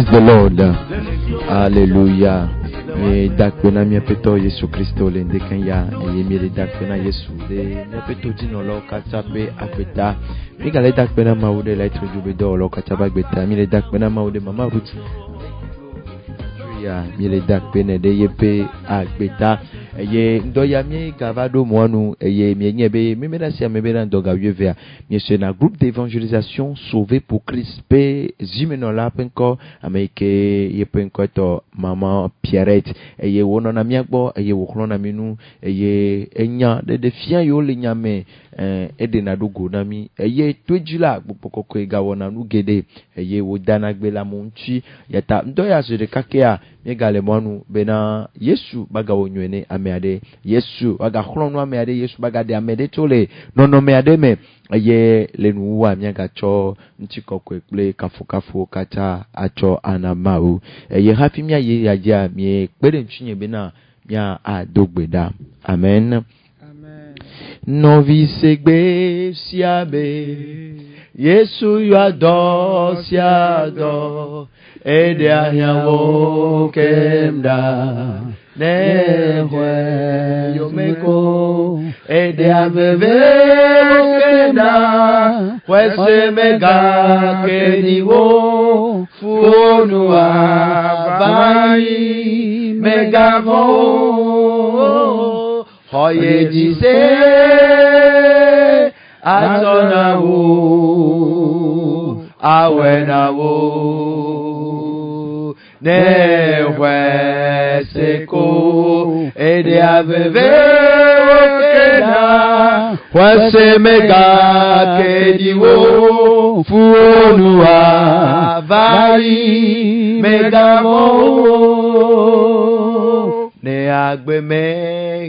Praise the Lord. Hallelujah. Dakpena mi apeto Yesu Kristo le ndekanya yemi le dakpena Yesu le mi apeto dino lo katape apeta mi gale dakpena maude la itruju do lo kataba gbeta mi le dakpena maude mama Ruth ya mi le dakpena de yepe agbeta eye ndoya mi gavado moanu eye mi nyebe mi mena sia me bena ndoga wievea mi c'est un groupe d'évangélisation sauvé pour Christ pe zimeno la penko ameke yepenko to maman Pierrette eye wonona mi agbo eye woklona minu eye enya de fian yo le nyame edena dogo na mi eye twejula gbopokoko egawona nu gede eye wodana gbela monchi yata ndoya se de kakea mi gale moanu bena Yesu bagawo nywene ade Yesu waga khlono ade Yesu bagade amede tole nono me ade me ye lenu wa miaga cho ntiko kwekple kafukafu kata acho anamau ye happy mia ye yaja mi pere nchinye be na mia adogbeda amen amen novice gbe siabe Yesu yo ado siado ede ahyawo kemda Nehwe yomeko ede aveve kenda wese mega keniwo funu abai mega vo hoye jise atonawo awenawo Nehwe seko ede aveve okena wase mega kediwo funu abai mega mo ne agbeme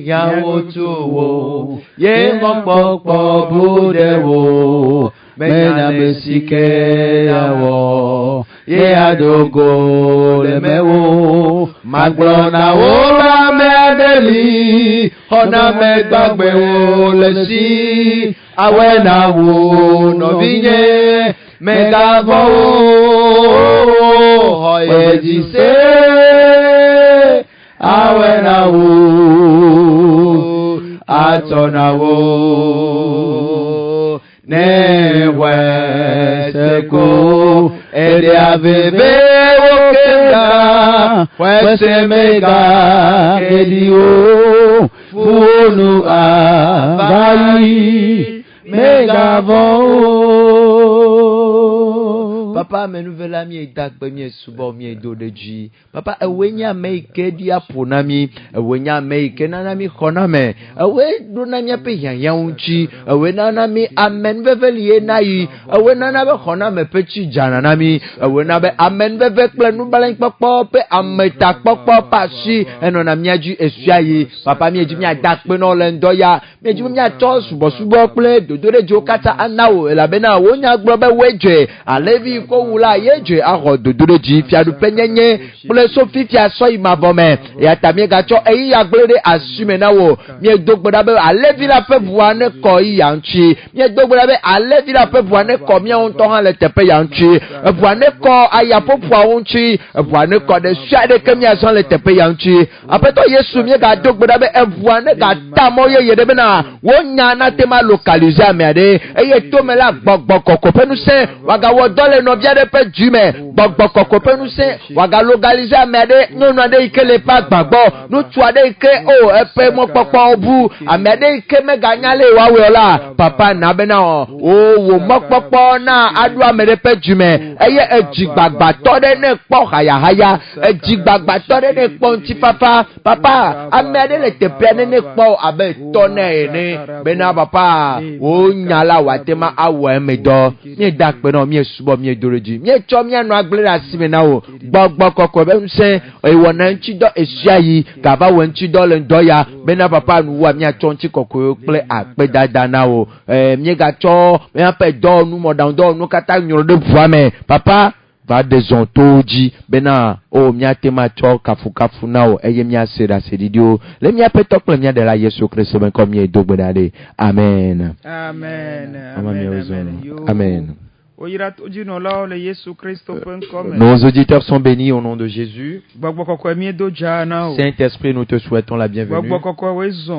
yawo tuwo ye mopopo budewo mena mesike yawo ye adogo lemewo maglona ora me adeli ona me gbagbe wo lesi awena wo no vinye me gavo hoye jise awena wo atona wo Nehwe seko ede aveve okenda wese mega ediwo funu abai mega vo Papa me nouvelle ami edak be mi subo mi do deji Papa ewenya me kedi aponami ewenya me kenanami khoname ewe do na mi pe yanyanchi ewe na mi amen vevelie nayi ewe na be khoname pechi jananami ewe na be amen veve plenu balen popo pe ameta popo pashi eno na mi aju esuayi Papa mi eji mi adak pe no le ndoya mi eji mi ato subo ple dodore jo kata anawo elabena wonya gbo be weje alevi ko wula yeje aho dodore ji fiadu penyenye ple so fifia so imabome ya tamie gacho eyi agbere asume na wo mi dogboda be alevi la pe buane ko yanchi mi dogboda be alevi la pe buane ko mi on ton le tepe yanchi buane ko ayapo puanchi buane ko de shade ke mi ason le tepe yanchi apeto Yesu mi ga dogboda be buane ga tamo ye de be na wonya na tema localiser me ade eye to me la gbogbo koko penu se waga wo dole no bia de pe jume gbogbo koko penu se waga localiser me ade nonu ade ikele pa gbagbo nu tu ade ike o epe mo popo obu ame ade ike me ga nyale wa we ola papa na be na o wo mo popo na adu ame de pe jume eye ejigbagba to de ne po haya ejigbagba to de ne po nti papa ame ade le tepe ne po abe to ne ni be na papa o nyala watema awo emedo mi dakpe no mi subo mi doroji mi cho mi anu agbere asime na o gbogbo koko be nse ewo na nchi do esiayi gaba wo nchi do le ndoya be na papa nu wa mi acho nchi koko ple ape dada na o mi ga cho mi ape do nu mo down do nu kata nyoro de buame papa va desontoji bena o miatema cho kafu na o eye mia sera sedidio le mia petokle mia de la Yesu Kristo ben comme ye dogbedade amen amen amen amen Nos auditeurs sont bénis au nom de Jésus. Saint-Esprit, nous te souhaitons la bienvenue.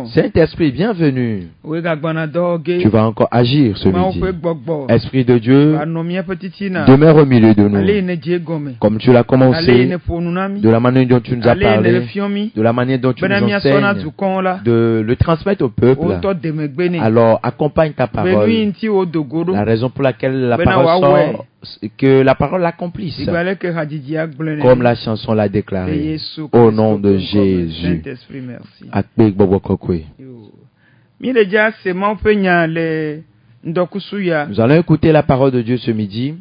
Saint-Esprit, bienvenue. Tu vas encore agir ce midi. Esprit de Dieu, demeure au milieu de nous. Comme tu l'as commencé, de la manière dont tu nous as parlé, de la manière dont tu nous enseignes, de le transmettre au peuple. Alors, accompagne ta parole. La raison pour laquelle la parole sort, que la parole l'accomplisse. Comme la chanson l'a déclaré. Au nom de Jésus. Nous allons écouter la parole de Dieu ce midi.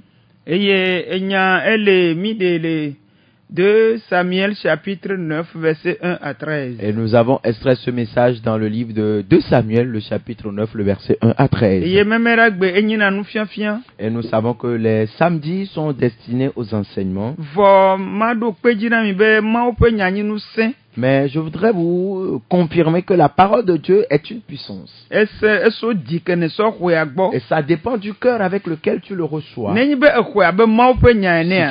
2 Samuel chapitre 9 verset 1 à 13. Et nous avons extrait ce message dans le livre de 2 Samuel, le chapitre 9, le verset 1 à 13. Et nous savons que les samedis sont destinés aux enseignements. Mais je voudrais vous confirmer que la parole de Dieu est une puissance. Et ça dépend du cœur avec lequel tu le reçois. Si tu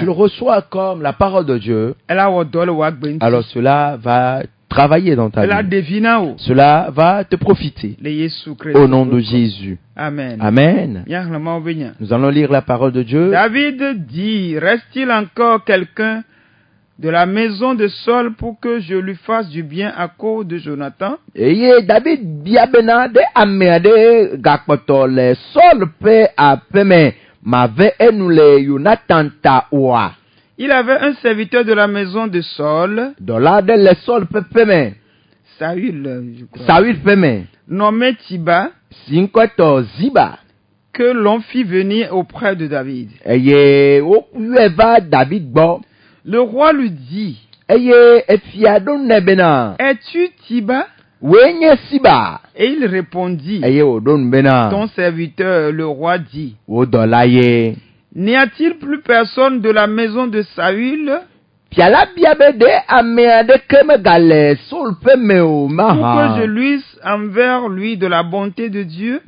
le reçois comme la parole de Dieu, alors cela va travailler dans ta vie. Cela va te profiter. Au nom de Jésus. Amen. Amen. Nous allons lire la parole de Dieu. David dit, reste-t-il encore quelqu'un de la maison de Saul pour que je lui fasse du bien à cause de Jonathan? David biabena de amede gakpoto le Saul pe apeme mave enule Jonathan ta oa. Il avait un serviteur de la maison de Saul. Dolade le Saul pe peme. Saül, je crois. Saül peme. Nommé Tiba. Cinquante Ziba. Que l'on fit venir auprès de David. Eye o kueva David bo. Le roi lui dit, es-tu Tiba? Siba. Et il répondit, ton serviteur, le roi dit, n'y a-t-il plus personne de la maison de Saül pour que je luise envers lui de la bonté de Dieu?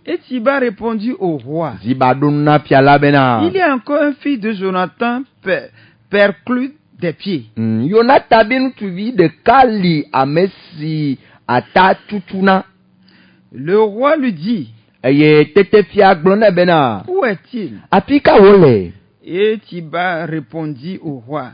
Et Tiba répondit au roi, il y a encore un fils de Jonathan perclus des pieds. Le roi lui dit, où est-il? Et Tiba répondit au roi,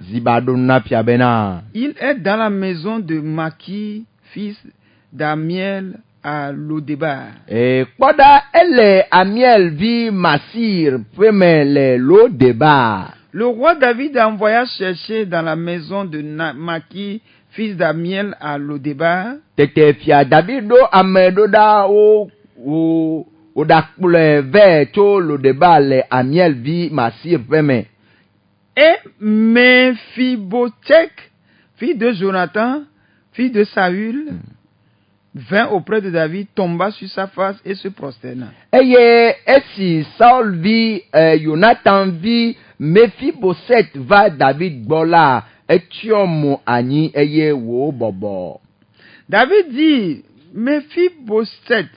il est dans la maison de Maki, fils d'Amiel, à Lodébar. Et Koda elle Amiel vi Masir le Lodébar. Le roi David envoya chercher dans la maison de Maki, fils d'Amiel, à Lodébar. Tete fia Davido amedoda o dakule ve to Lodébar le Amiel vi Masir peme. Et Mephibosheth, fils de Jonathan, fils de Saül, vint auprès de David, tomba sur sa face et se prosterna. Si Saul vit, Jonathan vit, Mephibosheth va David bola, etiomo ani eye wo bobo. David dit, Mephibosheth,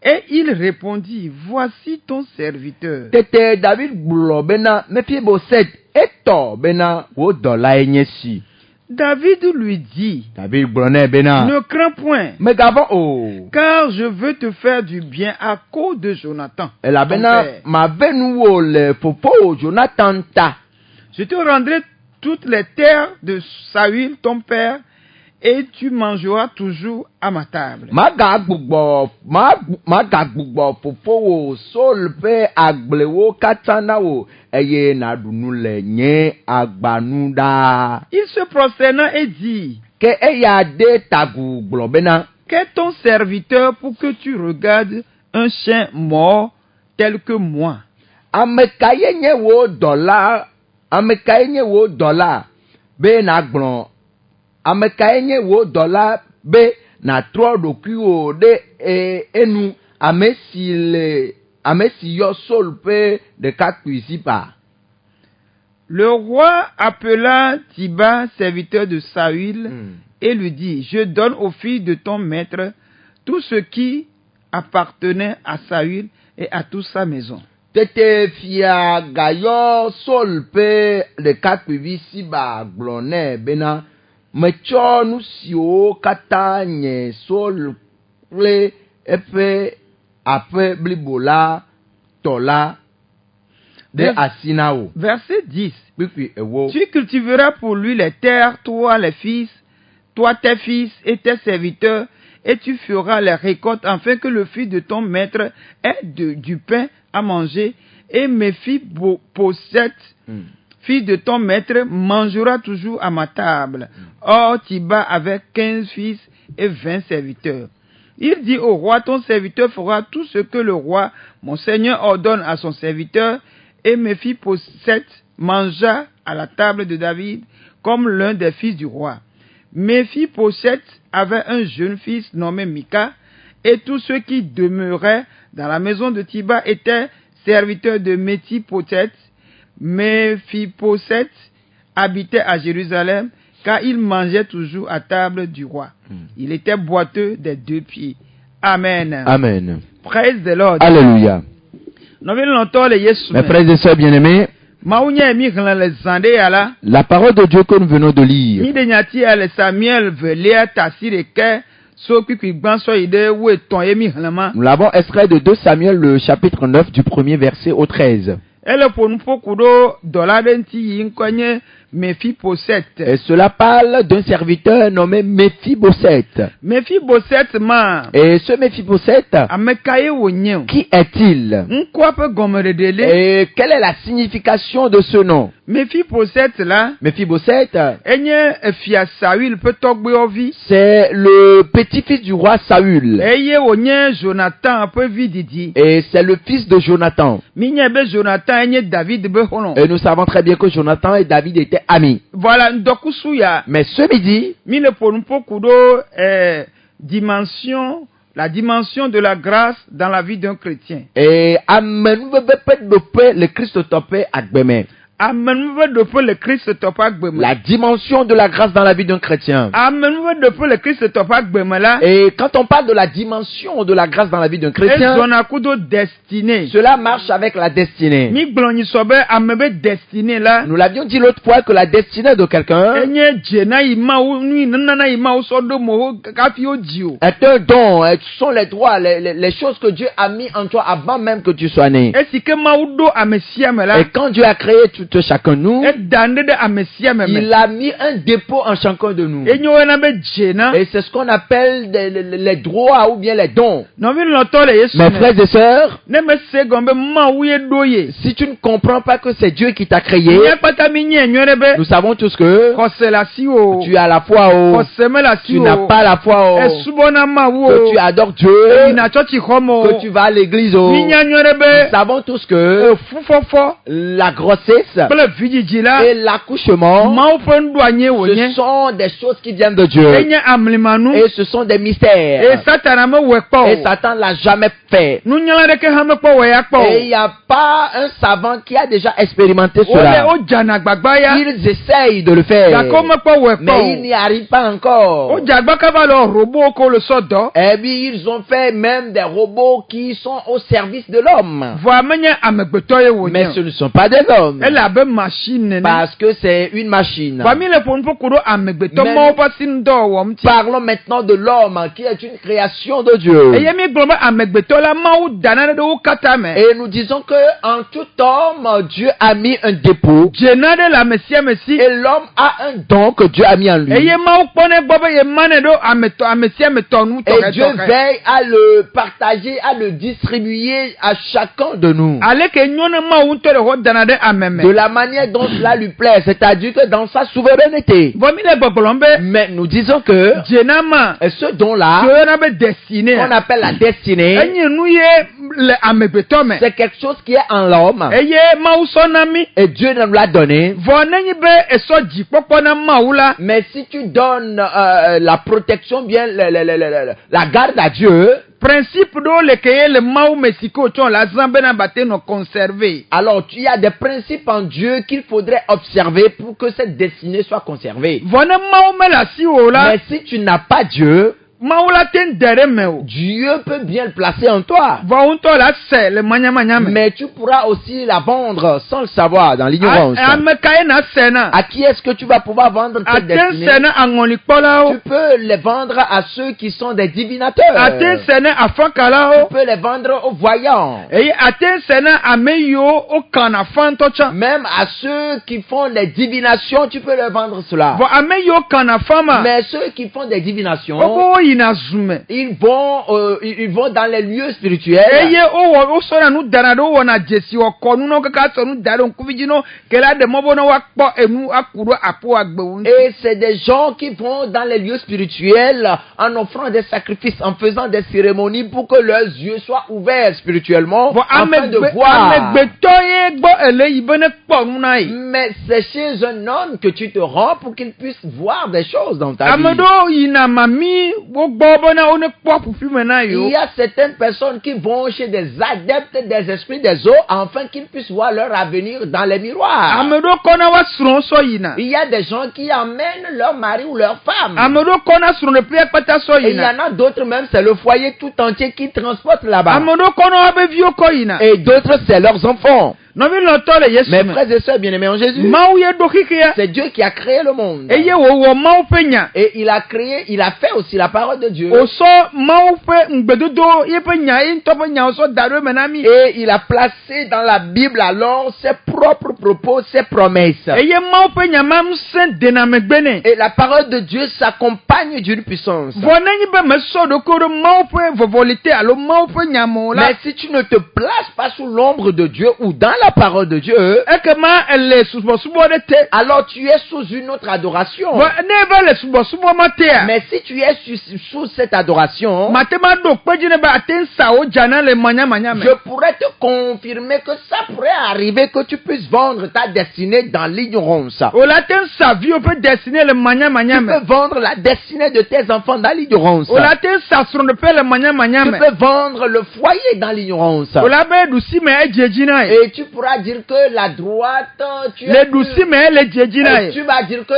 et il répondit, voici ton serviteur. Tete David bulo bena Mephibosheth eto bena wo dola enyesi. David lui dit, ne ne crains point, car je veux te faire du bien à cause de Jonathan. Je te rendrai toutes les terres de Saül, ton père, et tu mangeras toujours à ma table. Il se prosterna et dit, qu'est ton serviteur pour que tu regardes un chien mort tel que moi? Amekaenye wo dollar be na tro dokuo de enu amesi yo sol pe de kakuisipa. Le roi appela Tiba, serviteur de Saül, et lui dit, je donne aux filles de ton maître tout ce qui appartenait à Saül et à toute sa maison. Tete fia gayo sol pe le kakpivi si ba glone bena mecho nu sio kata nye sol ple epe ape blibola tola de asinao. Verset 10. Tu cultiveras pour lui les terres, toi tes fils et tes serviteurs, et tu feras les récoltes afin que le fils de ton maître ait du pain à manger, et Méphibosheth, fils de ton maître, mangera toujours à ma table. Or, Tiba avait 15 fils et 20 serviteurs. Il dit au roi, ton serviteur fera tout ce que le roi, mon seigneur, ordonne à son serviteur, et Méphibosheth mangea à la table de David comme l'un des fils du roi. Méphibosheth avait un jeune fils nommé Mika, et tous ceux qui demeuraient dans la maison de Tiba étaient serviteurs de Méphibosheth. Méphibosheth habitait à Jérusalem, car il mangeait toujours à table du roi. Il était boiteux des 2 pieds. Amen. Amen. Praise the Lord. Alléluia. Mes frères et sœurs bien-aimés, la parole de Dieu que nous venons de lire nous l'avons extrait de 2 Samuel, le chapitre 9, du 1er verset au 13. Et cela parle d'un serviteur nommé Méphibosheth. Et ce Méphibosheth, qui est-il? Et quelle est la signification de ce nom? Méphibosheth, c'est le petit-fils du roi Saül. Et c'est le fils de Jonathan. Et nous savons très bien que Jonathan et David étaient amis. Voilà, mais ce midi, la dimension de la grâce dans la vie d'un chrétien. Et le Christ la dimension de la grâce dans la vie d'un chrétien. Et quand on parle de la dimension de la grâce dans la vie d'un chrétien, cela marche avec la destinée. Nous l'avions dit l'autre fois que la destinée de quelqu'un est un don. Ce sont les droits, les choses que Dieu a mis en toi avant même que tu sois né. Et quand Dieu a créé chacun de nous, il a mis un dépôt en chacun de nous. Et c'est ce qu'on appelle les droits ou bien les dons. Mes frères et sœurs, si tu ne comprends pas que c'est Dieu qui t'a créé, nous savons tous que tu as la foi, tu n'as pas la foi, que tu adores Dieu, que tu vas à l'église. Nous savons tous que la grossesse et l'accouchement, ce sont des choses qui viennent de Dieu. Et ce sont des mystères. Et Satan l'a jamais fait. Et il n'y a pas un savant qui a déjà expérimenté cela. Ils essayent de le faire, mais ils n'y arrivent pas encore. Et puis ils ont fait même des robots qui sont au service de l'homme. Mais ce ne sont pas des hommes. Parce que c'est une machine. Parlons maintenant de l'homme qui est une création de Dieu. Et nous disons que en tout homme, Dieu a mis un dépôt. Et l'homme a un don que Dieu a mis en lui. Et Dieu veille à le partager, à le distribuer à chacun de nous. De la manière dont cela lui plaît, c'est-à-dire que dans sa souveraineté. Mais nous disons que ce don-là, qu'on appelle la destinée, c'est quelque chose qui est en l'homme. Et Dieu nous l'a donné. Mais si tu donnes la protection, bien la garde à Dieu, alors il y a des principes en Dieu qu'il faudrait observer pour que cette destinée soit conservée. Mais si tu n'as pas Dieu, Dieu peut bien le placer en toi. Mais tu pourras aussi la vendre sans le savoir, dans l'ignorance. À qui est-ce que tu vas pouvoir vendre cette destinée? Tu peux les vendre à ceux qui sont des divinateurs. Tu peux les vendre aux voyants. Même à ceux qui font les divinations, tu peux leur vendre cela. Mais ceux qui font des divinations, ils vont dans les lieux spirituels. Et c'est des gens qui vont dans les lieux spirituels en offrant des sacrifices, en faisant des cérémonies pour que leurs yeux soient ouverts spirituellement afin de voir. Mais c'est chez un homme que tu te rends pour qu'il puisse voir des choses dans ta vie. Il y a certaines personnes qui vont chez des adeptes des esprits des eaux afin qu'ils puissent voir leur avenir dans les miroirs. Il y a des gens qui amènent leur mari ou leur femme. Et il y en a d'autres même, c'est le foyer tout entier qui transporte là-bas. Et d'autres, c'est leurs enfants. Mes frères et sœurs bien-aimés en Jésus, c'est Dieu qui a créé le monde. Et il a fait aussi la parole de Dieu. Et il a placé dans la Bible alors ses propres propos, ses promesses. Et la parole de Dieu s'accompagne d'une puissance. Mais si tu ne te places pas sous l'ombre de Dieu ou dans la parole de Dieu, alors tu es sous une autre adoration. Mais si tu es sous cette adoration, je pourrais te confirmer que ça pourrait arriver que tu puisses vendre ta destinée dans l'ignorance. Tu peux vendre la destinée de tes enfants dans l'ignorance. Tu peux vendre le foyer dans l'ignorance. Et tu pourras dire que la droite, tu vas dire que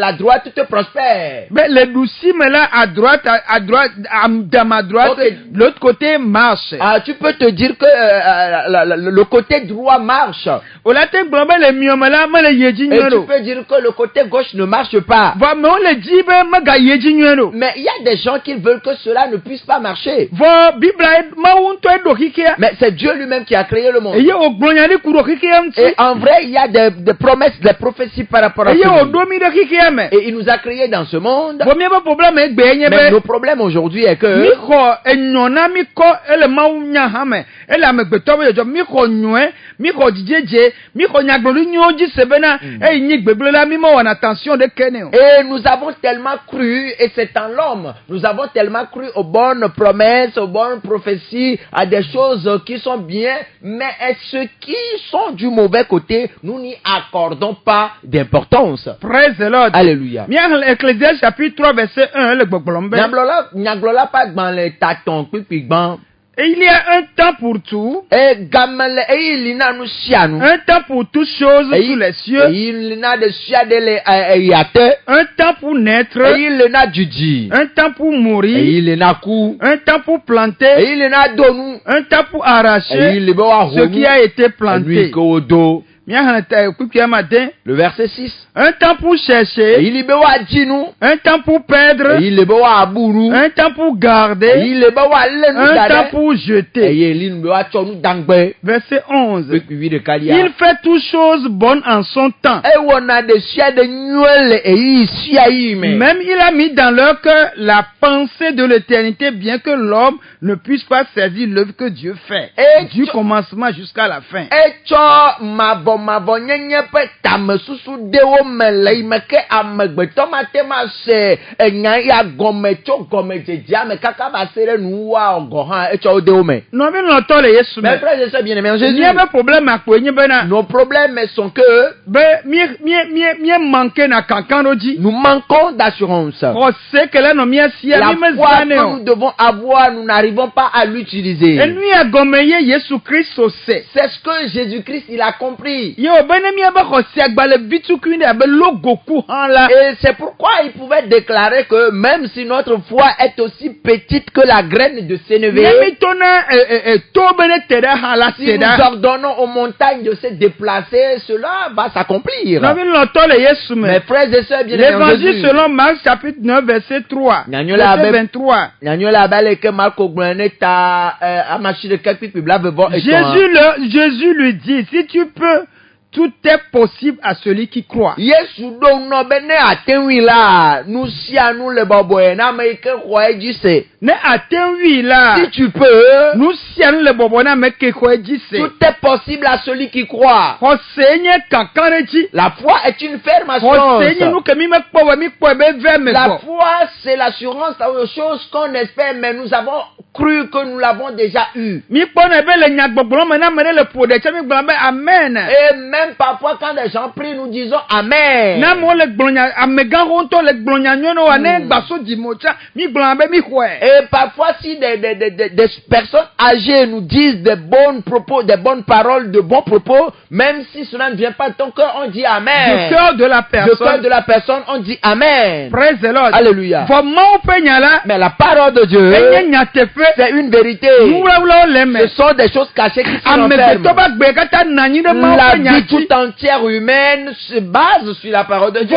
la droite te prospère. Mais les doucis, mais là, à droite, dans ma droite, okay. L'autre côté marche. Tu peux te dire que le côté droit marche. Et tu peux dire que le côté gauche ne marche pas. Mais il y a des gens qui veulent que cela ne puisse pas marcher. Mais c'est Dieu lui-même qui a créé le monde. Et en vrai, il y a des promesses, des prophéties par rapport à ça. Et il nous a créés dans ce monde. Mais le problème aujourd'hui est que et nous avons tellement cru, et c'est en l'homme, nous avons tellement cru aux bonnes promesses, aux bonnes prophéties, à des choses qui sont bien, mais ceux qui sont du mauvais côté, nous n'y accordons pas d'importance. Praise the Lord. Alléluia. Ecclésiaste chapitre 3 verset 1 Et il y a un temps pour tout, un temps pour toutes choses sous les cieux, un temps pour naître, un temps pour mourir, un temps pour planter, un temps pour arracher ce qui a été planté. Le verset 6. Un temps pour chercher, un temps pour perdre, un temps pour garder, un temps pour jeter. Verset 11. Il fait toutes choses bonnes en son temps. Même il a mis dans leur cœur la pensée de l'éternité, bien que l'homme ne puisse pas saisir l'œuvre que Dieu fait, du commencement jusqu'à la fin. Nos problèmes sont que nous manquons d'assurance. La foi que nous devons avoir, nous n'arrivons pas à l'utiliser. C'est ce que Jésus-Christ il a compris. vie. Et c'est pourquoi il pouvait déclarer que même si notre foi est aussi petite que la graine de sénévé, si nous ordonnons aux montagnes de se déplacer, cela va s'accomplir. Mes frères et sœurs bien-aimés, l'évangile selon Marc chapitre 9 verset 3, verset 23. Jésus lui dit, si tu peux, tout est possible à celui qui croit. Si tu peux, tout est possible à celui qui croit. La foi est une ferme assurance. La foi, c'est l'assurance aux choses qu'on espère, mais nous avons cru que nous l'avons déjà eu. Et même parfois quand les gens prient, nous disons Amen. Et parfois si des personnes âgées nous disent des bons propos, des bonnes paroles, de bons propos, même si cela ne vient pas de ton cœur, on dit Amen. Du cœur de la personne, on dit Amen. Praise the Lord. Alléluia. Mais la parole de Dieu, c'est une vérité. Ce sont des choses cachées qui se renferment. La vie tout entière humaine se base sur la parole de Dieu.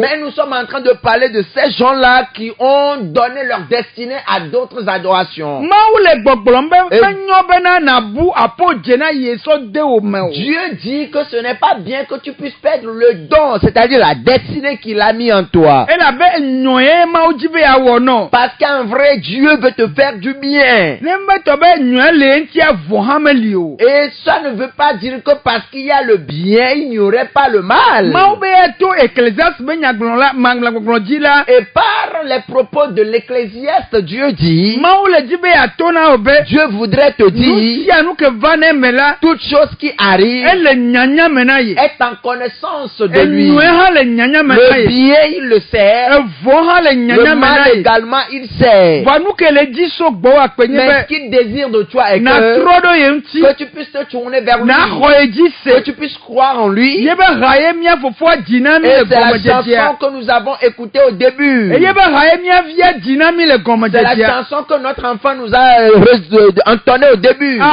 Mais nous sommes en train de parler de ces gens-là qui ont donné leur destinée à d'autres adorations. Dieu dit que ce n'est pas bien que tu puisses perdre le don, c'est-à-dire la destinée qu'il a mis en toi. Parce qu'un vrai Dieu veut te faire du bien. Et ça ne veut pas dire que parce qu'il y a le bien, il n'y aurait pas le mal. Et par les propos de l'Ecclésiaste, Dieu dit, Dieu voudrait te dire, toute chose qui arrive est en connaissance de lui. Le bien, il le sait. Le mal également, il sait. Mais ce qu'il désire de toi est que tu puisses te tourner vers lui, que tu puisses croire en lui. Et c'est la chanson que nous avons écoutée au début. C'est la chanson que notre enfant nous a entonnée au début. Nous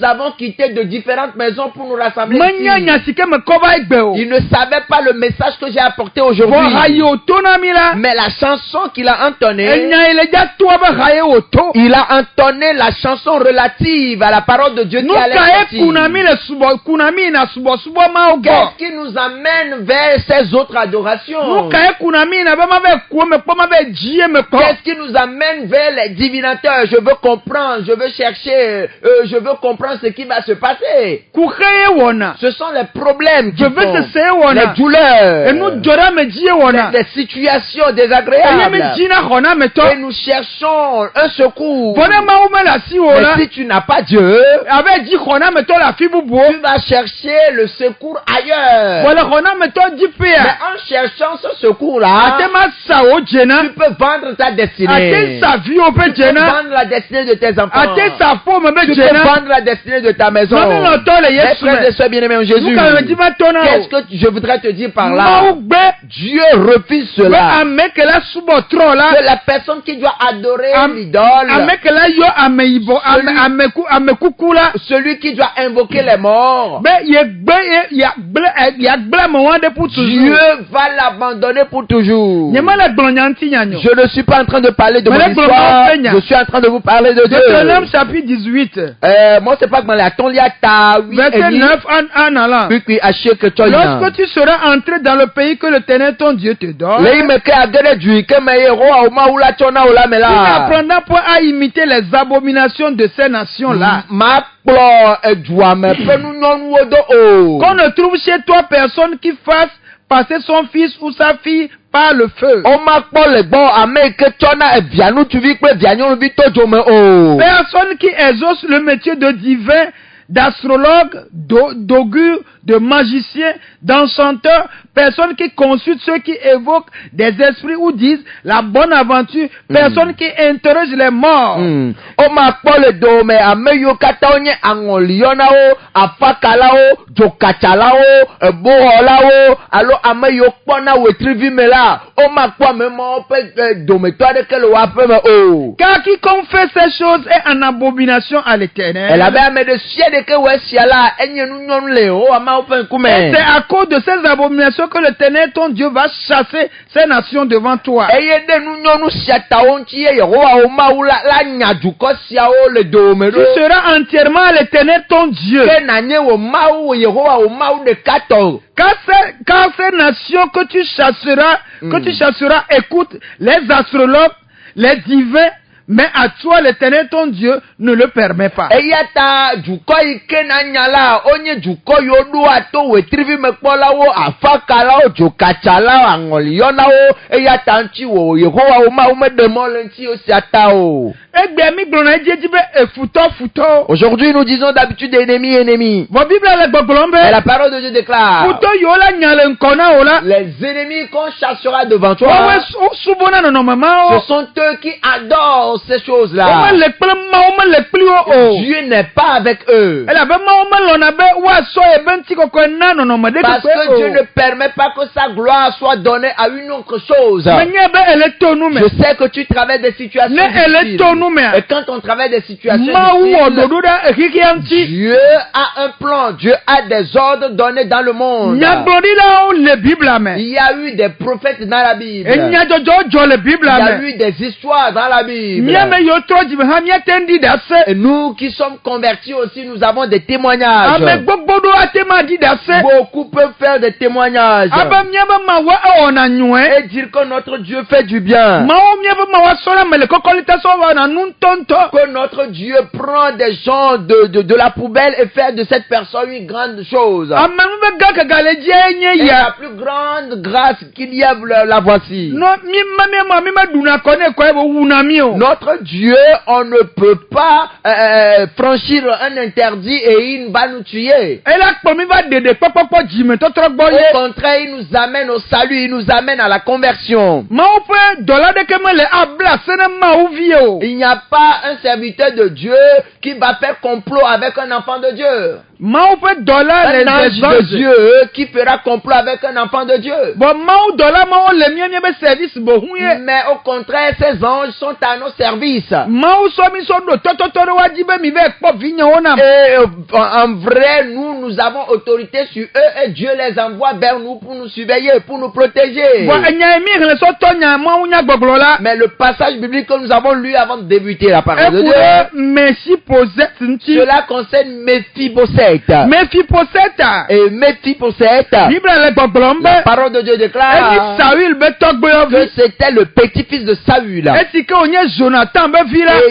avons quitté de différentes maisons pour nous rassembler ici. Il ne savait pas le message que j'ai apporté aujourd'hui. Mais la chanson qu'il a entonnée, il a entonné la chanson relative à la parole de Dieu qui allait sortir. Qu'est-ce qui nous amène vers ces autres adorations? Qu'est-ce qui nous amène vers les divinateurs? Je veux comprendre, je veux chercher, je veux comprendre ce qui va se passer. Ce sont les problèmes qui font, les douleurs, les situations désagréables. Et nous cherchons un secours. Mais si tu n'as pas Dieu, tu vas chercher le secours ailleurs. Mais en cherchant ce secours-là, tu peux vendre ta destinée. Tu peux vendre la destinée de tes enfants. Tu peux vendre la destinée de ta maison. Mes frères et sœurs bien-aimés en Jésus, qu'est-ce que je voudrais te dire par là? Dieu refuse cela. Que la personne qui doit adorer l'idole, celui qui doit invoquer les morts, Dieu va l'abandonner pour toujours. Je ne suis pas en train de parler de mon histoire, je suis en train de vous parler de Dieu. Deutéronome chapitre 18. Moi c'est pas que verset 9 en allant. Lorsque tu seras entré dans le pays que l'Éternel ton Dieu te donne, tu n'apprendras point à imiter les abominations de ces nations-là. Qu'on ne trouve chez toi personne qui fasse passer son fils ou sa fille par le feu. Personne qui exauce le métier de divin, d'astrologue, d'augure, de magiciens, d'enchanteurs, personnes qui consultent ceux qui évoquent des esprits ou disent la bonne aventure, personnes qui interrogent les morts. O ma kpɔ le do me ame yiwo katã wonye aŋɔliɔnawo, afakalawo, dzokatalawo, eboxɔlawo, alo ame yiwo kpɔna wetrivi me la, o ma kpɔ ame mawo ƒe dometɔ aɖeke le woaƒe me o. Car quiconque fait ces choses est en abomination à l'Éternel. Elabe ame ɖe sia ɖeke wɔ esia la, enye nunyɔnu le Yehowa Mawu ƒe ŋkume. Et c'est à cause de ces abominations que l'Éternel ton Dieu va chasser ces nations devant toi. Eye ɖe nunyɔnu sia tawo ŋuti ye Yehowa wo Mawu la nya dukɔ siawo le dome Tu ɖo. seras entièrement à l'Éternel ton Dieu. Ke nanye wo Mawu wo Yehowa wo Mawu ɖeka tɔ. Car ces nations que tu chasseras, écoute les astrologues, les divins, mais à toi l'Éternel ton Dieu ne le permet pas. Eya ta dukɔ yi ke na nya la, onye dukɔ yiwo ɖo ato wetrivi me kpɔlawo, afakalawo, dzokatsalawo, aŋɔliyɔnawo. Eya ta ŋuti wo Yehowa wo Mawu meɖe mɔ le ŋuti wo sia ta o. Aujourd'hui nous disons d'habitude ennemi. Et la parole de Dieu déclare les ennemis qu'on chassera devant toi, ce sont eux qui adorent ces choses-là. Dieu n'est pas avec eux. Parce que Dieu ne permet pas que sa gloire soit donnée à une autre chose. Je sais que tu traverses des situations difficiles. Et quand on traverse des situations difficiles, Dieu a un plan, Dieu a des ordres donnés dans le monde. Il y a eu des prophètes dans la Bible. Il y a eu des histoires dans la Bible. Et nous qui sommes convertis aussi, nous avons des témoignages. Beaucoup peuvent faire des témoignages et dire que notre Dieu fait du bien. Que notre Dieu prend des gens de la poubelle et fait de cette personne une grande chose. Et la plus grande grâce qu'il y a, la voici. Notre Dieu, on ne peut pas franchir un interdit et il va nous tuer. Au contraire, il nous amène au salut, il nous amène à la conversion. Il n'y a pas un serviteur de Dieu qui va faire complot avec un enfant de Dieu. Un ange de Dieu qui fera complot avec un enfant de Dieu. Mais au contraire, ces anges sont à nos services. Et en vrai, nous avons autorité sur eux et Dieu les envoie vers nous pour nous surveiller, pour nous protéger. Mais le passage biblique que nous avons lu avant de débuter la parole de Dieu, cela concerne Méphibosheth. Et Méphibosheth, la parole de Dieu déclare que c'était le petit-fils de Saül. Et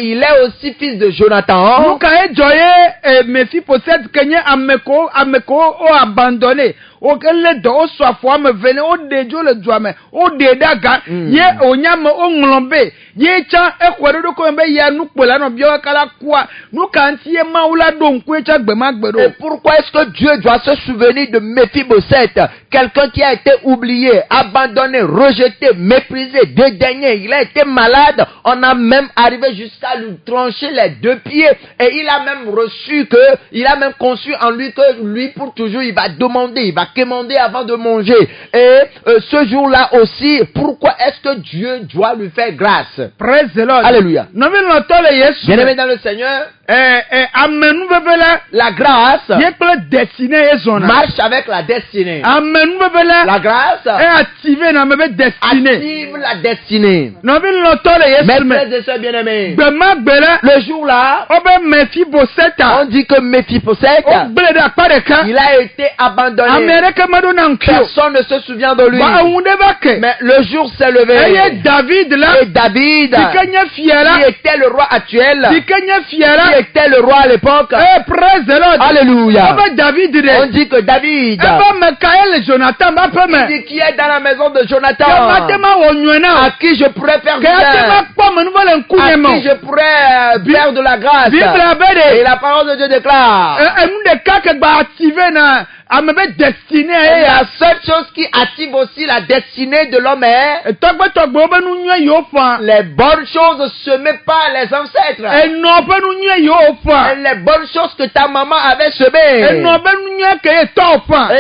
il est aussi fils de Jonathan. Abandonné. Et pourquoi est-ce que Dieu doit se souvenir de Méphibosheth, quelqu'un qui a été oublié, abandonné, rejeté, méprisé, dédaigné? Il a été malade, on a même arrivé jusqu'à lui trancher les 2 pieds, et il a même conçu en lui que lui pour toujours il va demander, il va quémander avant de manger. Et ce jour-là aussi, pourquoi est-ce que Dieu doit lui faire grâce? Praise the Lord. Alléluia. Bien-aimé dans le Seigneur, la grâce marche avec la destinée. La grâce active la destinée. Mes frères et sœurs bien-aimés, le jour-là, on dit que Méphibosheth, il a été abandonné. Personne ne se souvient de lui. Mais le jour s'est levé. Et David, qui était le roi actuel, qui était le roi à l'époque. Alléluia. On dit que David, il dit qui est dans la maison de Jonathan, à qui je pourrais faire du bien, à qui je pourrais faire de la grâce. Et la parole de Dieu déclare Et la seule chose qui active aussi la destinée de l'homme est les bonnes choses semées par les ancêtres. Et les bonnes choses que ta maman avait semées. Et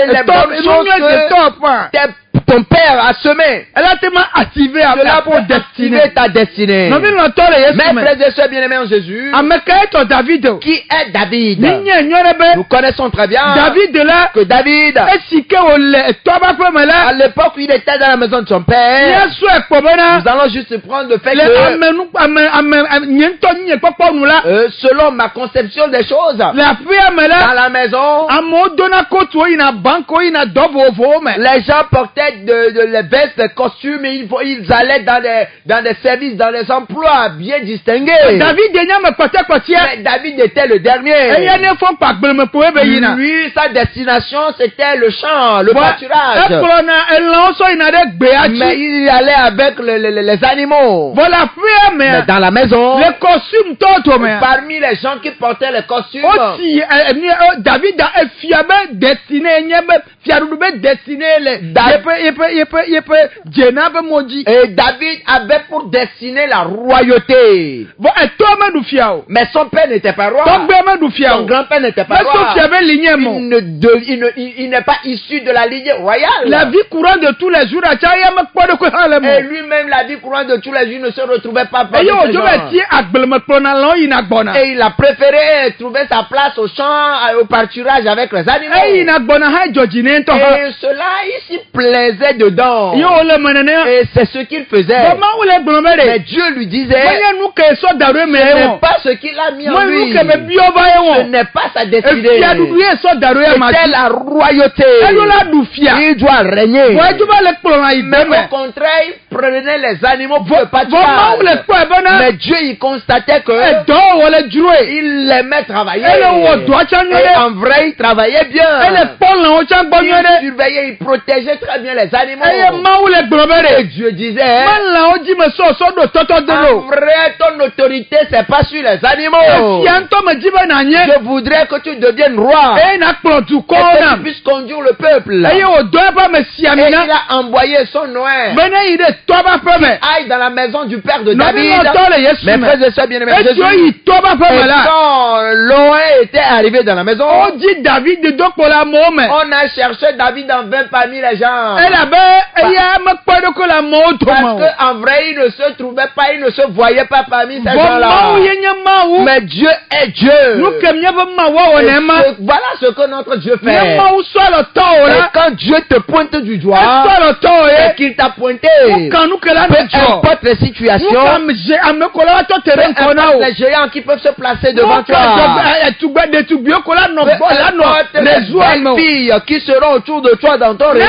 les bonnes choses que ton père a semé. Cela pour activer ta destinée. Mes frères et sœurs bien-aimés en Jésus. Qui est David? Nous connaissons très bien que David, à l'époque où il était dans la maison de son père, nous allons juste prendre le fait que selon ma conception des choses, dans la maison, les gens portaient les vestes, les costumes, et ils allaient dans des services, dans des emplois bien distingués. Mais David était le dernier. Lui, sa destination, c'était le champ, le pâturage. Mais il allait avec les animaux. Mais dans la maison, les costumes, parmi les gens qui portaient les costumes, David a destiné et David avait pour destiner la royauté. Mais son père n'était pas roi. Son grand-père n'était pas roi. Il n'est pas issu de la lignée royale. La vie courante de tous les jours. Et lui-même, la vie courante de tous les jours ne se retrouvait pas parmi ces gens. Et il a préféré trouver sa place au champ, au pâturage avec les animaux. Et cela, il s'y plaisait dedans. Et c'est ce qu'il faisait. Mais Dieu lui disait, ce n'est pas ce qu'il a mis en lui. Ce n'est pas sa destinée. C'était la royauté. Il doit régner. Mais au contraire, il prenait les animaux pour le pâturage. Mais Dieu, il constatait que il aimait travailler. Et en vrai, il travaillait bien. Il surveillait, il protégeait très bien les animaux. Et Dieu disait, en vrai, ton autorité, c'est pas sur les animaux. Je voudrais que tu deviennes roi. Et que tu puisses conduire le peuple. Et il a envoyé son Noé. Aille dans la maison du père de David. Mes frères et sœurs bien-aimés, Jésus. Et quand Noé était arrivé dans la maison, on a cherché David en vain parmi les gens. Parce qu'en vrai, il ne se trouvait pas, il ne se voyait pas parmi ces gens-là. Mais Dieu est Dieu. Voilà ce que notre Dieu fait. Et quand Dieu te pointe du doigt, et qu'il t'a pointé, peu importe les situations, peu importe les géants qui peuvent se placer devant toi, peu importe les filles qui seront autour de toi dans ton réseau,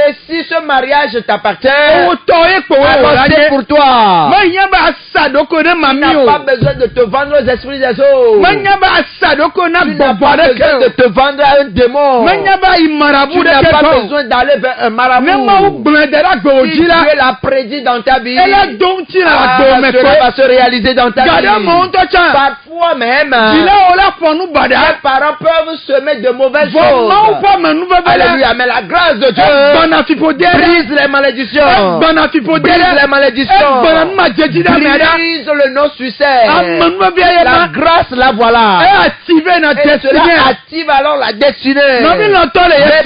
et si ce mariage t'appartient, alors c'est pour toi. Tu n'as pas besoin de te vendre aux esprits des autres. Tu n'as pas besoin de te vendre à un démon. Tu n'as pas besoin d'aller vers un marabout. Si Dieu l'a prédit dans ta vie, cela va se réaliser dans ta vie. Parfois même, les parents peuvent semer de mauvaises choses. Alléluia, mais la grâce de Dieu brise les malédictions. Brise les malédictions. Brise le non-succès. La grâce, la voilà. Et cela active alors la destinée. Mes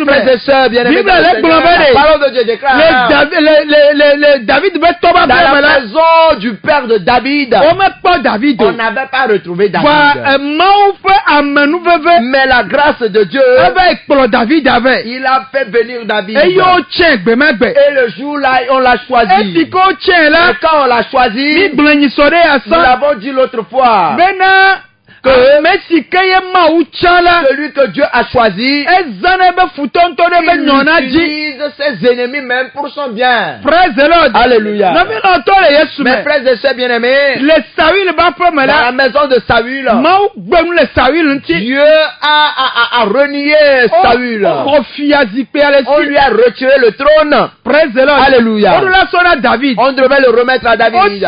frères et sœurs bien-aimés, la parole de Dieu déclare, dans la maison du père de David, on n'avait pas retrouvé David. Mais la grâce de Dieu, il a fait venir David. Et le jour-là, on l'a choisi. Et quand on l'a choisi, nous l'avons dit l'autre fois, celui que Dieu a choisi, il utilise ses ennemis même pour son bien. Alléluia. Mes frères et sœurs bien-aimés, dans la maison de Saül, Dieu a renié Saül. On lui a retiré le trône. Alléluia. On devait le remettre à David. Et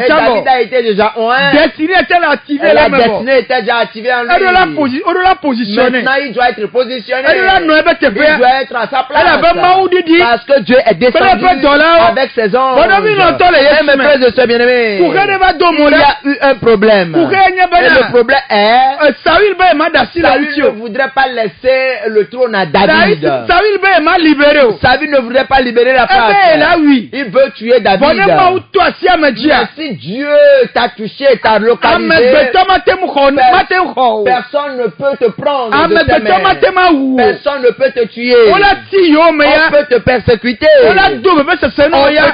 David a été déjà oint. La destinée destinée était déjà activée en lui. Maintenant, il doit être positionné. Il doit être à sa place. Parce que Dieu est descendu avec ses anges. Mes frères et sœurs bien-aimés, il y a eu un problème. Et le problème est Saül ne voudrait pas laisser le trône à David. Saül ne voudrait pas libérer la place. Il veut tuer David. Mais si Dieu t'a touché, t'a localisé, personne ne peut te prendre de tes mains. Personne ne peut te tuer. On peut te persécuter. On peut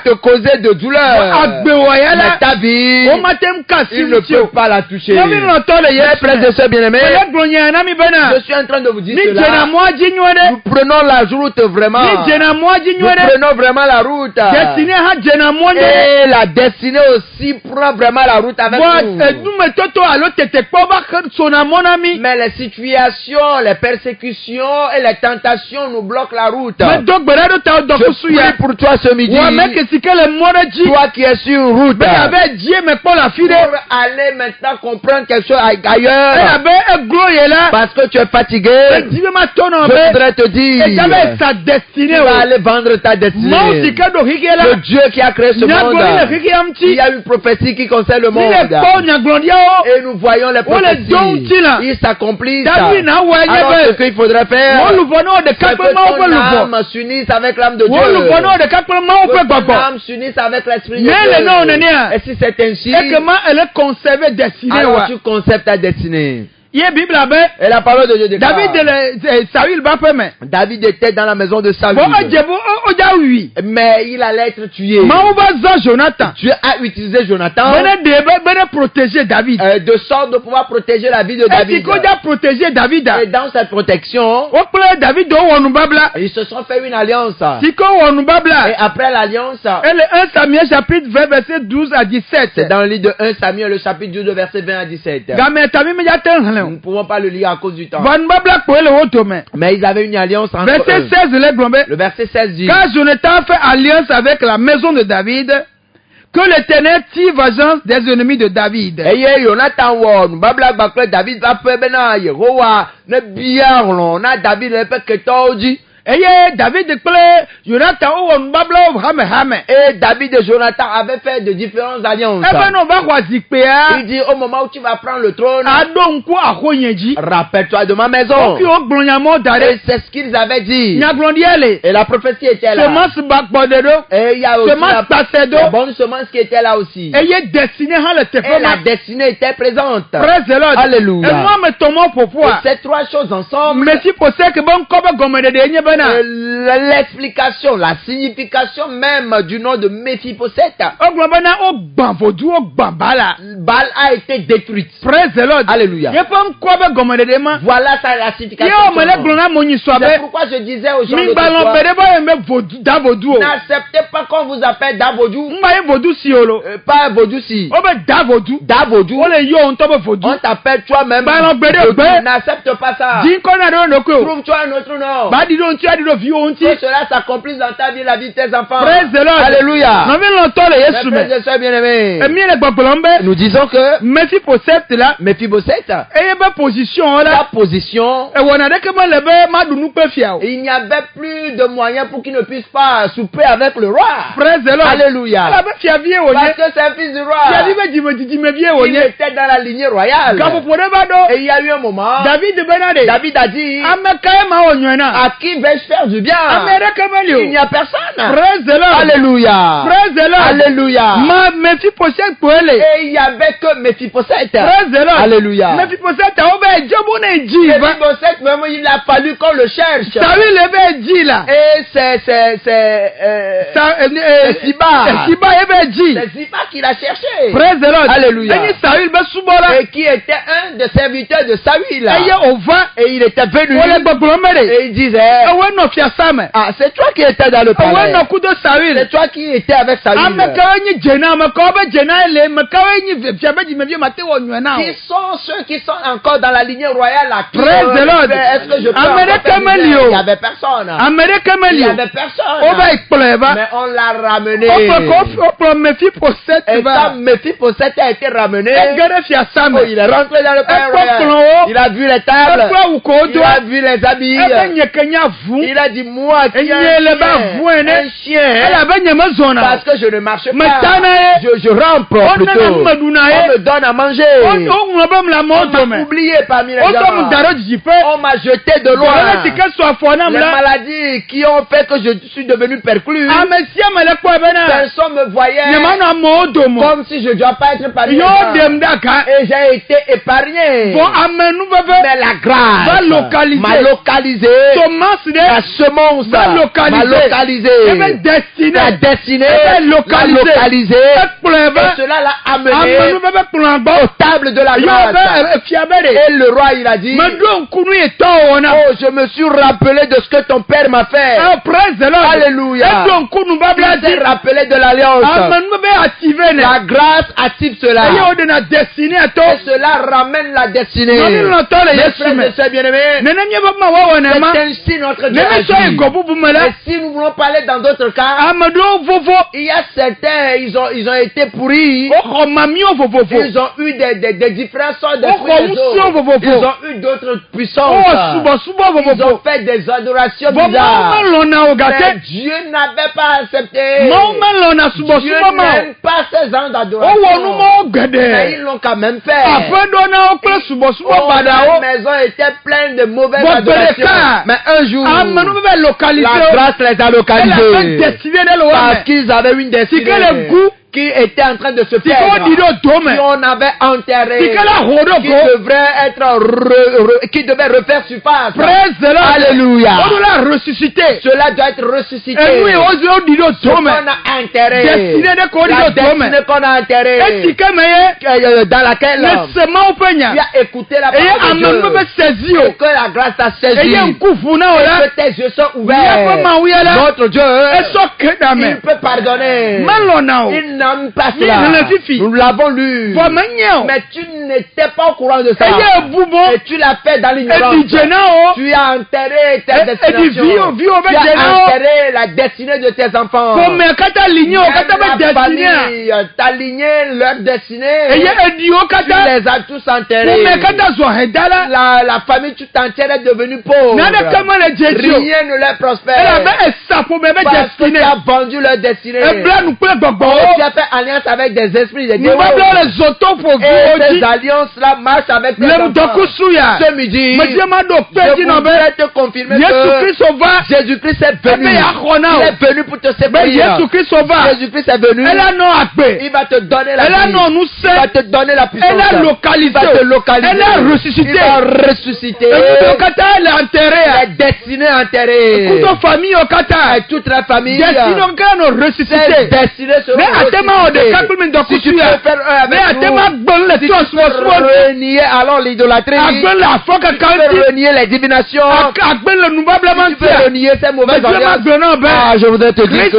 te causer de douleur. Mais ta vie, il ne peut pas la toucher. Mes frères et sœurs bien-aimés, je suis en train de vous dire cela. Nous prenons la route vraiment. Nous prenons vraiment la route. Et la destinée aussi prend vraiment la route avec nous. Mais les situations, les persécutions et les tentations nous bloquent la route. Je prie pour toi ce midi. Toi qui es sur une route. Pour aller maintenant comprendre quelque chose ailleurs. Parce que tu es fatigué. Je voudrais te dire. Tu vas aller vendre ta destinée. Le Dieu qui a créé ce monde. Il y a une prophétie qui concerne le monde. Et nous voyons les prophéties. Ils s'accomplissent. Alors ce qu'il faudrait faire, c'est que ton âme s'unisse avec l'âme de Dieu. Que ton âme s'unisse avec l'esprit de Dieu. Et si c'est ainsi, alors tu conserves ta destinée. Et la parole de Dieu déclare. David était dans la maison de Saül. Mais il allait être tué. Dieu a utilisé Jonathan de sorte de pouvoir protéger la vie de David. Et dans cette protection, ils se sont fait une alliance. Et après l'alliance, c'est dans le livre de 1 Samuel, le chapitre 12, verset 20 à 17. Nous ne pouvons pas le lire à cause du temps. Mais ils avaient une alliance entre eux. Le verset 16 dit: Car Jonathan fait alliance avec la maison de David, que l'Éternel tire vengeance des ennemis de David. David et David et Jonathan avaient fait de différentes alliances. Il dit au moment où tu vas prendre le trône, rappelle-toi de ma maison. Et c'est ce qu'ils avaient dit. Et la prophétie était là. Et il y a aussi la bonne semence qui était là aussi. Et la destinée était présente. Alléluia. Et ces trois choses ensemble, l'explication, la signification même du nom de Méphibosheth. Baal a été détruite. Alléluia. Voilà la signification. C'est pourquoi je disais aux gens n'acceptez pas qu'on vous appelle Davodou. Pas Vodou-si. Davodou. On t'appelle toi-même. N'accepte pas ça. Trouve-toi un autre nom. Que cela s'accomplisse dans ta vie, la vie de tes enfants. Alléluia. Mes frères bien-aimés, nous disons que Méphibosheth, sa position, il n'y avait plus de moyens pour qu'il ne puisse pas souper avec le roi. Alléluia. Parce que c'est un fils du roi. Il était dans la lignée royale. Et il y a eu un moment, David a dit: à qui vais-je faire du bien? Il n'y a personne. Alléluia. Alléluia. Et il n'y avait que Méphibosheth. Alléluia. Méphibosheth, même il a fallu qu'on le cherche. Et c'est Siba. C'est Siba qui l'a cherché. Alléluia. Et qui était un des serviteurs de Saül. Et il était venu. Et il disait: Ah, c'est toi qui étais dans le palais. C'est toi qui étais avec Saül. Qui sont ceux qui sont encore dans la lignée royale là? Est-ce que je peux? Il n'y avait personne. Il n'y avait personne. Mais on l'a ramené. Et quand Méphibosheth a été ramené, il est rentré dans le palais royal. Il a vu les tables. Il a vu les habits. Il a dit, moi qui un chien, parce que je ne marche pas, je rampe plutôt. On me donne à manger. On m'a oublié parmi les gens. On m'a jeté de loin. Les maladies qui ont fait que je suis devenu perclus. Personne me voyait comme si je ne dois pas être parmi les gens. Et j'ai été épargné. Mais la grâce m'a localisé. La semence m'a localisé. La destinée m'a localisé. Et cela l'a amené aux tables de la grâce. Et le roi il a dit, oh, je me suis rappelé de ce que ton père m'a fait. Alléluia. Il s'est rappelé de l'alliance. La grâce active cela. Et cela ramène la destinée. Mes frères et sœurs bien-aimés, c'est ainsi notre Dieu agit. Et si nous voulons parler dans d'autres cas, il y a certains, ils ont été pourris. Ils ont eu des différentes sortes de fruits. Ils ont eu d'autres puissances. Ils ont fait des adorations bizarres. Mais Dieu n'avait pas accepté. Dieu n'aime pas ces gens d'adoration. Mais ils l'ont quand même fait. La maison était pleine de mauvaises adorations. Mais un jour, la grâce les a localisés. Parce qu'ils avaient une destinée qui était en train de se perdre, qui on avait enterré, qui devait refaire surface. Alléluia. Cela doit être ressuscité. Ce qu'on a enterré, la destinée qu'on a enterrée, dans laquelle tu as écouté la parole de Dieu, et que la grâce t'a saisi, et que tes yeux sont ouverts. Notre Dieu, il peut pardonner. Il n'aime pas cela. Nous l'avons lu. Mais tu n'étais pas au courant de ça. Et tu l'as fait dans l'ignorance. Tu as enterré tes destinations. Tu as enterré la destinée de tes enfants. La famille t'a ligné leur destinée. Tu les as tous enterrés. La famille tout entière est devenue pauvre. Rien ne leur prospère. Parce que tu as vendu leur destinée. Tu as fait alliance avec des esprits, des démons. Et ces alliances-là marchent avec les enfants. Ce midi, je voudrais te confirmer que Jésus-Christ est venu. Il est venu pour te séparer. Jésus-Christ est venu. Il va te donner la vie. Il va te donner la puissance. Il va te localiser. Il va ressusciter. La destinée enterrée. Et toute la famille. Cette destinée sera ressuscitée. Si tu peux faire avec nous, si tu peux renier alors l'idolâtrie, si tu peux renier les divinations, si tu peux renier ces mauvaises alliances, je voudrais te dire que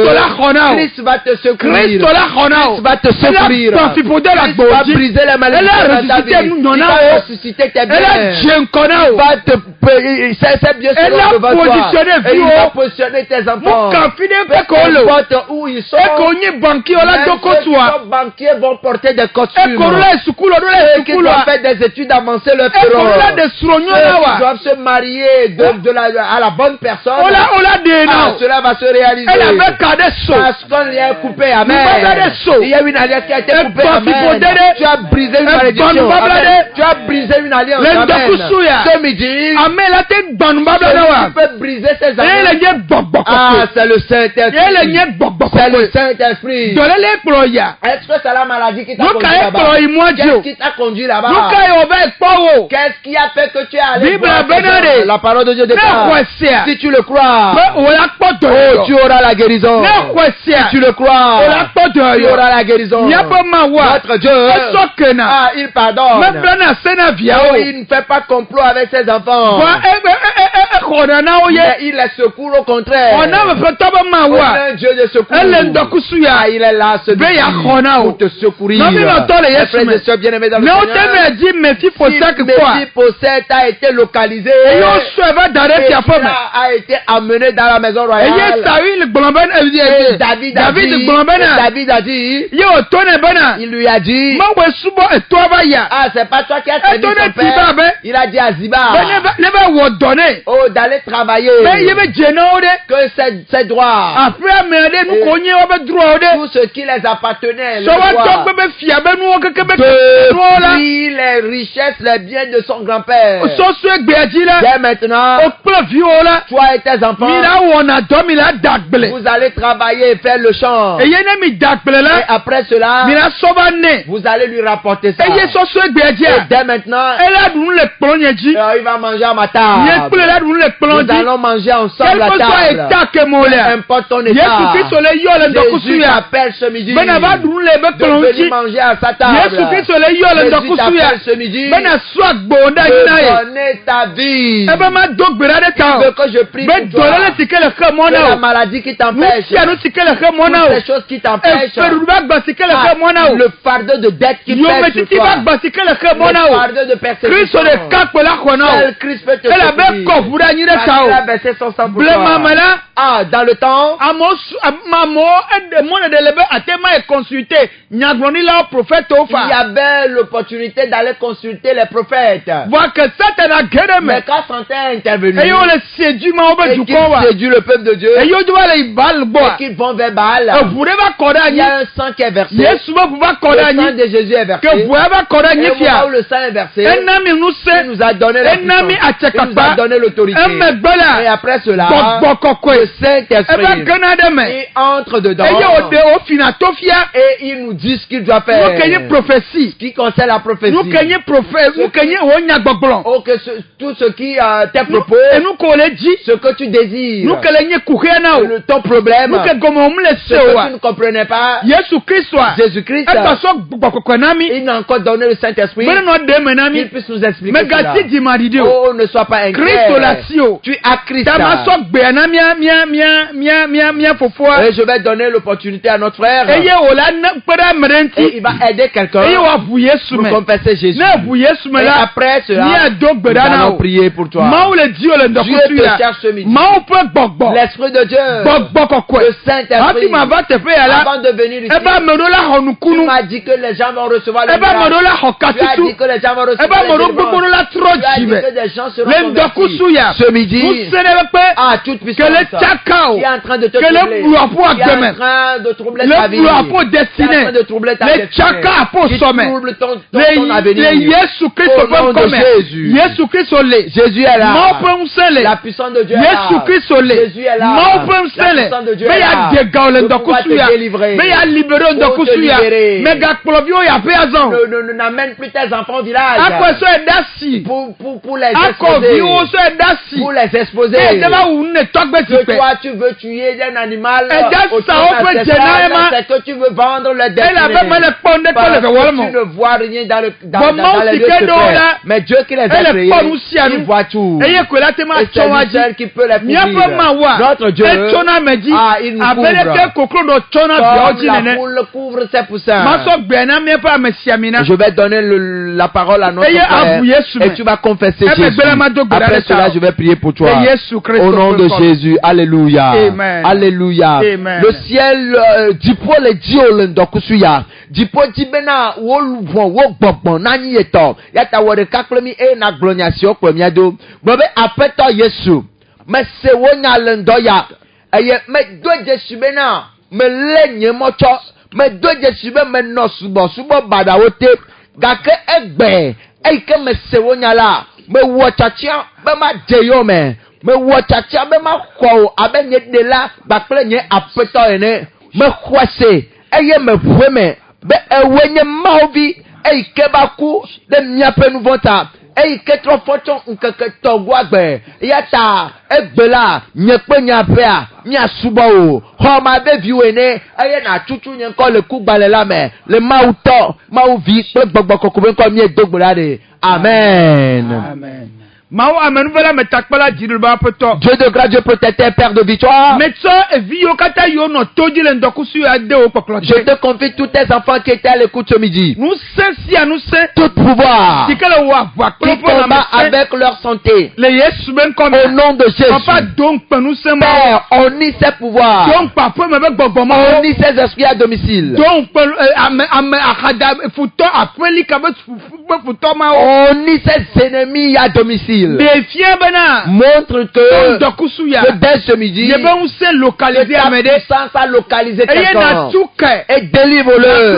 Christ va te secourir. Christ va te secourir. Christ va briser les malédictions de ta vie. Il va ressusciter tes biens. Il va te c'est bien sûr devant toi. Et il va positionner tes enfants. Peu importe où ils sont, même ceux qui sont banquiers vont porter des costumes. Ceux qui doivent faire des études avancées le feront. Ceux qui doivent se marier à la bonne personne. Cela va se réaliser. Parce qu'on lui a coupé. Amen. Il y a une alliance qui a été coupée. Amen. Tu as brisé une malédiction. Amen. Tu as brisé une alliance. Amen. Ce midi, tu peux briser ces alliances. C'est le Saint-Esprit. C'est le Saint-Esprit. Est-ce que c'est la maladie qui t'a conduit là-bas? Qu'est-ce qui t'a conduit là-bas? Qu'est-ce qui a fait que tu es allé voir la parole de Dieu déclare? Si tu le crois, tu auras la guérison. Si tu le crois, tu auras la guérison. Notre Dieu, il pardonne. Il ne fait pas complot avec ses enfants. Mais il est secours au contraire. On a un Dieu de secours. Ah, il est là, ce Dieu, pour te secourir. Frères et sœurs bien-aimés dans le Seigneur, Méphibosheth a été localisé. Et a été amené dans la maison royale. Et David a dit, il lui a dit, ah, c'est pas toi qui as trahi ton père. Il a dit à Ziba, oh, d'aller travailler, que c'est droit. Tout ce qui les appartenait, depuis les richesses, les biens de son grand-père. Dès maintenant, toi et tes enfants, vous allez travailler et faire le champ. Et après cela, vous allez lui rapporter ça. Et dès maintenant, il va manger à ma table. Nous allons manger ensemble à table. Peu importe ton état, Jésus t'appelle ce midi de venir manger à sa table. Jésus t'appelle ce midi de donner ta vie. Il veut que je prie pour toi. Que la maladie qui t'empêche, les choses qui t'empêchent, le fardeau de dette qui pèse sur toi, le fardeau de persécution, Christ peut te secourir. Il a baissé son sang pour toi. Ah, dans le temps, il y avait l'opportunité d'aller consulter les prophètes. Mais quand Satan est intervenu, et qu'il séduit le peuple de Dieu, et qu'ils vont vers Baal, il y a un sang qui est versé. Le sang de Jésus est versé. Et au moment où le sang est versé, il nous a donné la puissance, il nous a donné l'autorité. Et après cela, le Saint-Esprit, il entre dedans et il nous dit ce qu'il doit faire. Ce qui concerne la prophétie. Oh, que tout ce qui t'est propos, ce que tu désires, ton problème, ce que tu ne comprenais pas, Jésus-Christ, il n'a encore donné le Saint-Esprit, qu'il puisse nous expliquer cela. Oh, ne sois pas inquiet. Tu as Christ. Et je vais donner l'opportunité à notre frère. Et il va aider quelqu'un pour confesser Jésus. Et après cela, nous allons prier pour toi. Dieu te cherche ce midi. L'Esprit de Dieu, le Saint-Esprit, avant de venir ici, tu m'as dit que les gens vont recevoir le miracle. Tu as dit que les gens vont recevoir les délivrance. Tu as dit que des gens seront convertis. Ce midi, toute puissance qui est en train de te troubler, qui est en train de troubler ta vie, qui est en train de troubler ta destinée, qui trouble ton avenir. Au nom de Jésus. Jésus est là. La puissance de Dieu est là. Jésus est là. La puissance de Dieu est là. Pour pouvoir te délivrer. Pour te libérer. N'amène plus tes enfants au village. Pour les exposer. Pour les exposer. Que toi tu veux tuer un animal c'est que tu veux vendre le destiné. Parce que tu ne vois rien dans les lieux secrets. Mais Dieu qui les a créés, il voit tout. Et c'est lui seul qui peut les couvrir. Notre Dieu, il nous couvre. Comme la poule couvre ses poussins. Je vais donner la parole à notre frère et tu vas confesser Jésus. Après cela, je vais prier pour toi. Au nom de Jésus. Alléluia. Alléluia. Le ciel dit pour les dieux l'endokusuya. Dit pour Tibena woluvon wogbon nani eto. Yata wore kaklemi e na gloniation premier do. Bobe apeto Yesu. Me se wonya lendoya. Eye me do Jesu bena. Me lenye mocho. Me do Jesu be me no subo badawote. Gake egbe. Eike me se wonya la. Me wo chachia be ma deyo me. Me wo chachia be ma kwa abe nye de la bakple nye apeto ene. Me kwase. Eye me vwe me. Be ewenye mauvi. Eike baku. De mnyape nou vonta. Eike trofoton nkeke togwagbe. Yata. Egbela. Nyekpe nyapea. Nya suba o. Homa be viwene. Eye na chuchu nyenko le kugbale la me. Le mauto. Mauvi. Be gbogbo kokube nko mye dogbelade. Amen. Amen. Dieu de grâce, Dieu protecteur, Père de victoire. Je te confie tous tes enfants qui étaient à l'écoute ce midi. Tout pouvoir qui combat avec leur santé. Au nom de Jésus. Père, on nie ces pouvoirs. On nie ces esprits à domicile. On nie ces ennemis à domicile. Montre que dès ce midi, ta puissance a localisé quelqu'un. Et délivre-le.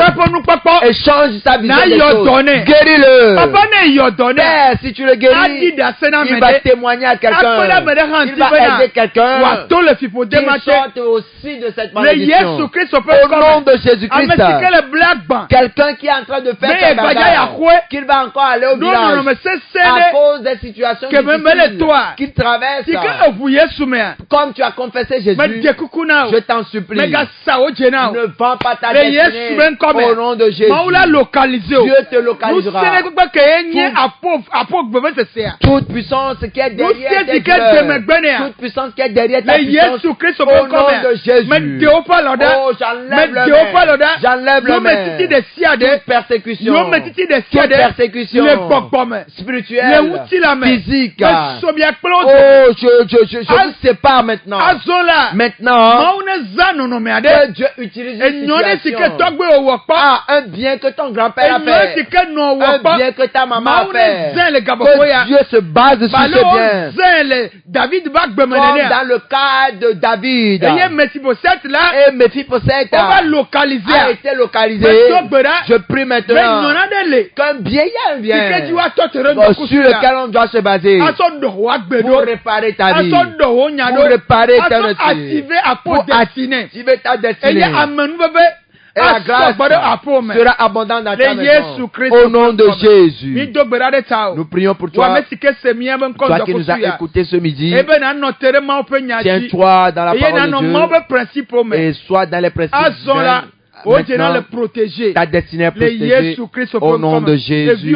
Et change sa vision des choses. Guéris-le. Père, si tu le guéris, il va témoigner à quelqu'un. Il va aider quelqu'un qui sorte aussi de cette malédiction. Au nom de Jésus-Christ. Quelqu'un qui est en train de faire sa bagarre, qu'il va encore aller au village à cause des situations qu'il traverse. Comme tu as confessé Jésus, je t'en supplie, ne vends pas ta destinée au nom de Jésus. Dieu te localisera. Toute puissance qui est derrière tes douleurs, toute puissance qui est derrière ta puissance, au nom de Jésus. Oh, j'enlève le main. Toute persécution spirituelle, physique. Oh, je vous sépare maintenant. Maintenant, que Dieu utilise une situation. Un bien que ton grand-père a fait. Un bien que ta maman a fait. Que Dieu se base sur ce bien. Comme dans le cas de David. Et Méphibosheth a été localisé. Je prie maintenant qu'un bien, il y a un bien sur lequel on doit se baser pour réparer ta vie, pour réparer ta destinée, pour activer ta destinée. Et la grâce sera abondante dans ta maison. Au nom de Jésus. Nous prions pour toi. Toi qui nous as écoutés ce midi. Tiens-toi dans la parole de Dieu. Et sois dans les principes. Maintenant, ta destinée est protégée au nom de Jésus.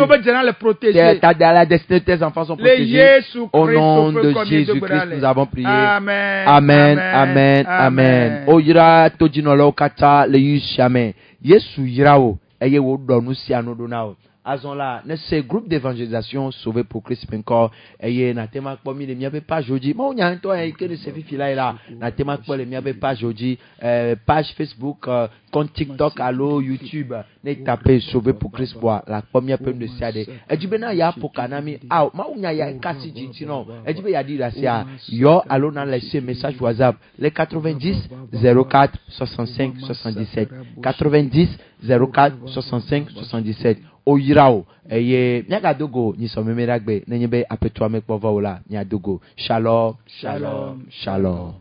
La destinée de tes enfants sont protégés au nom de Jésus-Christ. Nous avons prié. Amen, amen, amen. Oyira tojinolo kata le yishame. Yesu yirao eye wo donu si anodo nao. Azonla, ce groupe d'évangélisation sauvé pour Christ encore et na tema kwa mi le miabe page aujourd'hui. Moi on y a un toi que de ces filles là na tema kwa le miabe page aujourd'hui, page Facebook, compte TikTok, allo YouTube, ne taper sauvé pour Christ pour la première peine de siade. Et du bena ya pour kanami ah ma on y a kasi sinon et du be ya dit là c'est yo allo na laisser message WhatsApp les 90 04 65 77 90 04 65 77 Oyirao eye nyaga dogo ni so memeragbe nenyebe apetwa mekpo vola nya dogo shalom shalom shalom